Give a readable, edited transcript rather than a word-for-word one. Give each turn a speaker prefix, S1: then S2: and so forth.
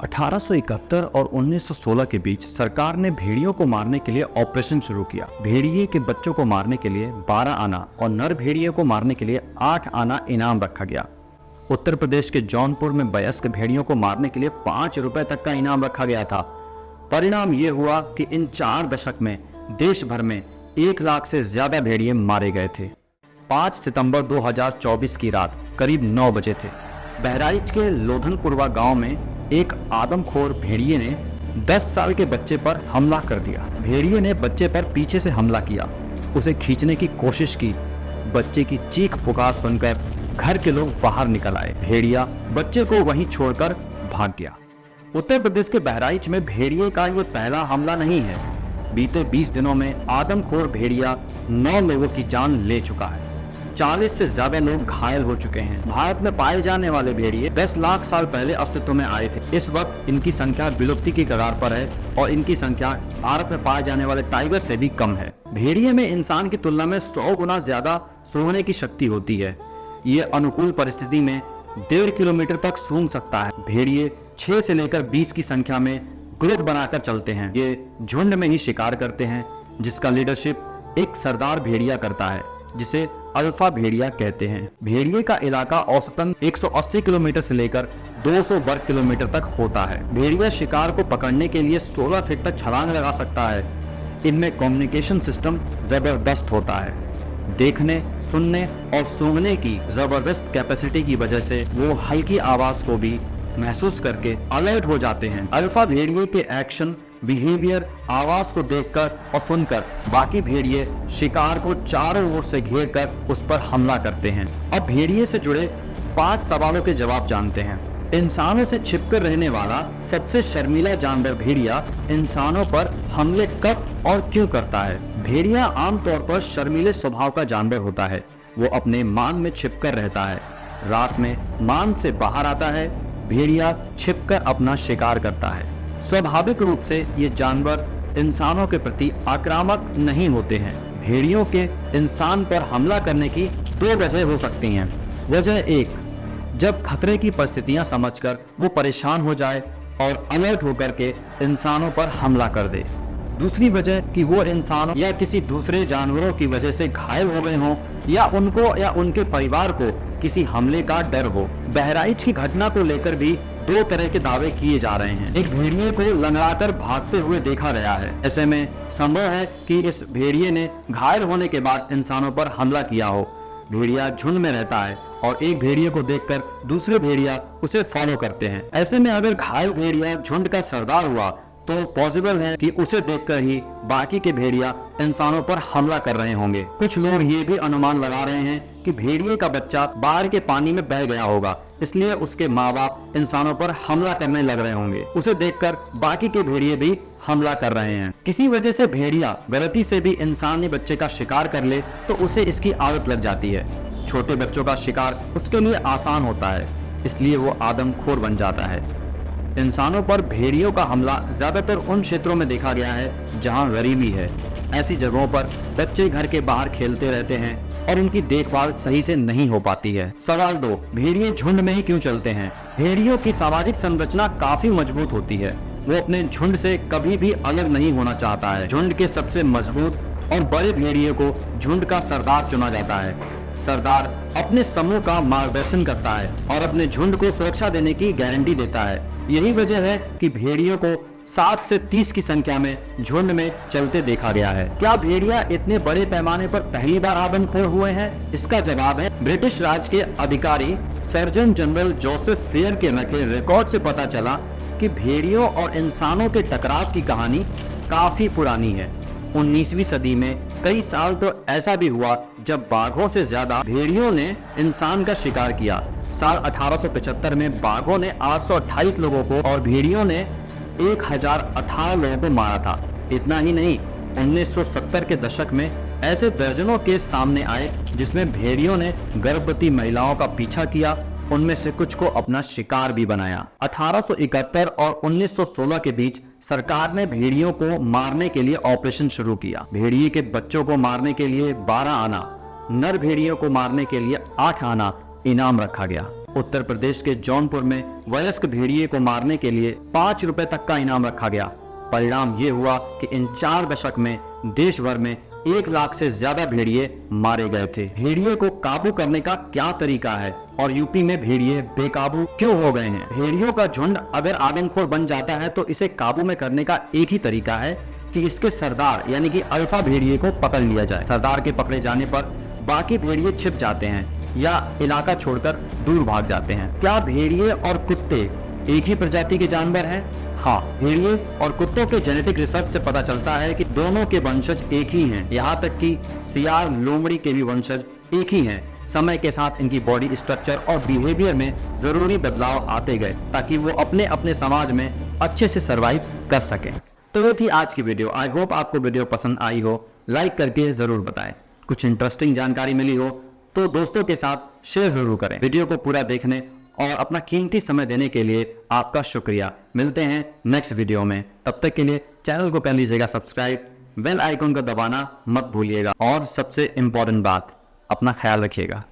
S1: 1871 और 1916 के बीच सरकार ने भेड़ियों को मारने के लिए ऑपरेशन शुरू किया। भेड़िए के बच्चों को मारने के लिए 12 आना और नर भेड़िए को मारने के लिए 8 आना इनाम रखा गया। उत्तर प्रदेश के जौनपुर में वयस्क भेड़ियों को मारने के लिए 5 रुपए तक का इनाम रखा गया था। परिणाम ये हुआ कि इन 4 दशक में देश भर में 1 लाख से ज्यादा भेड़िए मारे गए थे। 5 सितंबर 2024 की रात करीब 9 बजे थे। बहराइच के लोधनपुरवा गांव में एक आदमखोर भेड़िए ने 10 साल के बच्चे पर हमला कर दिया। भेड़िए ने बच्चे पर पीछे से हमला किया, उसे खींचने की कोशिश की। बच्चे की चीख पुकार सुनकर घर के लोग बाहर निकल आए। भेड़िया बच्चे को वहीं छोड़कर भाग गया। उत्तर प्रदेश के बहराइच में भेड़िए का ये पहला हमला नहीं है। बीते 20 दिनों में आदमखोर भेड़िया 9 लोगों की जान ले चुका है। 40 से ज्यादा लोग घायल हो चुके हैं। भारत में पाए जाने वाले भेड़िए 10 लाख साल पहले अस्तित्व में आए थे। इस वक्त इनकी संख्या विलुप्ति की कगार पर है और इनकी संख्या भारत में पाए जाने वाले टाइगर से भी कम है। भेड़िए में इंसान की तुलना में 100 गुना ज्यादा सूंघने की शक्ति होती है। ये अनुकूल परिस्थिति में 1.5 किलोमीटर तक सूंघ सकता है। भेड़िए 6 से लेकर 20 की संख्या में ग्रुप बनाकर चलते हैं। ये झुंड में ही शिकार करते हैं, जिसका लीडरशिप एक सरदार भेड़िया करता है, जिसे अल्फा भेड़िया कहते हैं। भेड़िए का इलाका औसतन 180 किलोमीटर से लेकर 200 वर्ग किलोमीटर तक होता है। भेड़िया शिकार को पकड़ने के लिए 16 फीट तक छलांग लगा सकता है। इनमें कम्युनिकेशन सिस्टम जबरदस्त होता है। देखने, सुनने और सूंघने की जबरदस्त कैपेसिटी की वजह से वो हल्की आवाज को भी महसूस करके अलर्ट हो जाते हैं। अल्फा भेड़िए के एक्शन, बिहेवियर, आवाज को देखकर और सुनकर बाकी भेड़िए शिकार को चारों ओर से घेरकर उस पर हमला करते हैं। अब भेड़िए से जुड़े 5 सवालों के जवाब जानते हैं। इंसानों से छिपकर रहने वाला सबसे शर्मीला जानवर भेड़िया इंसानों पर हमले कब और क्यों करता है? भेड़िया आमतौर पर शर्मीले स्वभाव का जानवर होता है। वो अपने मान में छिपकर रहता है। रात में मान से बाहर आता है। भेड़िया छिपकर अपना शिकार करता है। स्वाभाविक रूप से ये जानवर इंसानों के प्रति आक्रामक नहीं होते हैं। भेड़ियों के इंसान पर हमला करने की 2 वजह हो सकती हैं। वजह 1, जब खतरे की परिस्थितियां समझकर वो परेशान हो जाए और अलर्ट होकर के इंसानों पर हमला कर दे। दूसरी वजह कि वो इंसानों या किसी दूसरे जानवरों की वजह से घायल हो गए हों या उनको या उनके परिवार को किसी हमले का डर हो। बहराइच की घटना को लेकर भी 2 तरह के दावे किए जा रहे हैं। एक भेड़िए को लंगड़ाकर भागते हुए देखा गया है। ऐसे में संभव है कि इस भेड़िए ने घायल होने के बाद इंसानों पर हमला किया हो। भेड़िया झुंड में रहता है और एक भेड़िए को देखकर दूसरे भेड़िया उसे फॉलो करते हैं। ऐसे में अगर घायल भेड़िया झुंड का सरदार हुआ तो पॉसिबल है कि उसे देखकर ही बाकी के भेड़िया इंसानों पर हमला कर रहे होंगे। कुछ लोग ये भी अनुमान लगा रहे हैं कि भेड़िए का बच्चा बाहर के पानी में बह गया होगा, इसलिए उसके माँ बाप इंसानों पर हमला करने लग रहे होंगे। उसे देखकर बाकी के भेड़िए भी हमला कर रहे हैं। किसी वजह से भेड़िया गलती से भी इंसानी बच्चे का शिकार कर ले तो उसे इसकी आदत लग जाती है। छोटे बच्चों का शिकार उसके लिए आसान होता है, इसलिए वो आदमखोर बन जाता है। इंसानों पर भेड़ियों का हमला ज्यादातर उन क्षेत्रों में देखा गया है जहां गरीबी है। ऐसी जगहों पर बच्चे घर के बाहर खेलते रहते हैं और उनकी देखभाल सही से नहीं हो पाती है। सवाल 2, भेड़िए झुंड में ही क्यों चलते हैं? भेड़ियों की सामाजिक संरचना काफी मजबूत होती है। वो अपने झुंड से कभी भी अलग नहीं होना चाहता है। झुंड के सबसे मजबूत और बड़े भेड़िए को झुंड का सरदार चुना जाता है। सरदार अपने समूह का मार्गदर्शन करता है और अपने झुंड को सुरक्षा देने की गारंटी देता है। यही वजह है कि भेड़ियों को 7 से 30 की संख्या में झुंड में चलते देखा गया है। क्या भेड़िया इतने बड़े पैमाने पर पहली बार आदमखोर हुए हैं? इसका जवाब है ब्रिटिश राज के अधिकारी सर्जन जनरल जोसेफ फेयर के रखे रिकॉर्ड से पता चला कि भेड़ियों और इंसानों के टकराव की कहानी काफी पुरानी है। 19वीं सदी में कई साल तो ऐसा भी हुआ जब बाघों से ज्यादा भेड़ियों ने इंसान का शिकार किया। साल 1875 में बाघों ने 828 लोगों को और भेड़ियों ने 1018 लोगों को मारा था। इतना ही नहीं, 1970 के दशक में ऐसे दर्जनों केस सामने आए जिसमें भेड़ियों ने गर्भवती महिलाओं का पीछा किया, उनमें से कुछ को अपना शिकार भी बनाया। 1871 और 1916 के बीच सरकार ने भेड़ियों को मारने के लिए ऑपरेशन शुरू किया। भेड़िए के बच्चों को मारने के लिए 12 आना, नर भेड़ियों को मारने के लिए 8 आना इनाम रखा गया। उत्तर प्रदेश के जौनपुर में वयस्क भेड़िए को मारने के लिए 5 रुपए तक का इनाम रखा गया। परिणाम ये हुआ कि इन 4 दशक में देश भर में 1 लाख से ज्यादा भेड़िए मारे गए थे। भेड़िए को काबू करने का क्या तरीका है और यूपी में भेड़िए बेकाबू क्यों हो गए हैं? भेड़ियों का झुंड अगर आदमखोर बन जाता है तो इसे काबू में करने का एक ही तरीका है कि इसके सरदार यानी कि अल्फा भेड़िए को पकड़ लिया जाए। सरदार के पकड़े जाने पर बाकी भेड़िए छिप जाते हैं या इलाका छोड़कर दूर भाग जाते हैं। क्या भेड़िए और कुत्ते एक ही प्रजाति के जानवर हैं? हाँ, भेड़िए और कुत्तों के जेनेटिक रिसर्च से पता चलता है कि दोनों के वंशज एक ही हैं। यहाँ तक कि सियार लोमड़ी के भी वंशज एक ही हैं। समय के साथ इनकी बॉडी स्ट्रक्चर और बिहेवियर में जरूरी बदलाव आते गए ताकि वो अपने अपने समाज में अच्छे से सरवाइव कर सकें। तो ये थी आज की वीडियो। आई होप आपको वीडियो पसंद आई हो। लाइक करके जरूर बताएं। कुछ इंटरेस्टिंग जानकारी मिली हो तो दोस्तों के साथ शेयर जरूर करें। वीडियो को पूरा देखने और अपना कीमती समय देने के लिए आपका शुक्रिया। मिलते हैं नेक्स्ट वीडियो में। तब तक के लिए चैनल को कर लीजिएगा सब्सक्राइब, बेल आइकन को दबाना मत भूलिएगा और सबसे इम्पोर्टेंट बात, अपना ख्याल रखिएगा।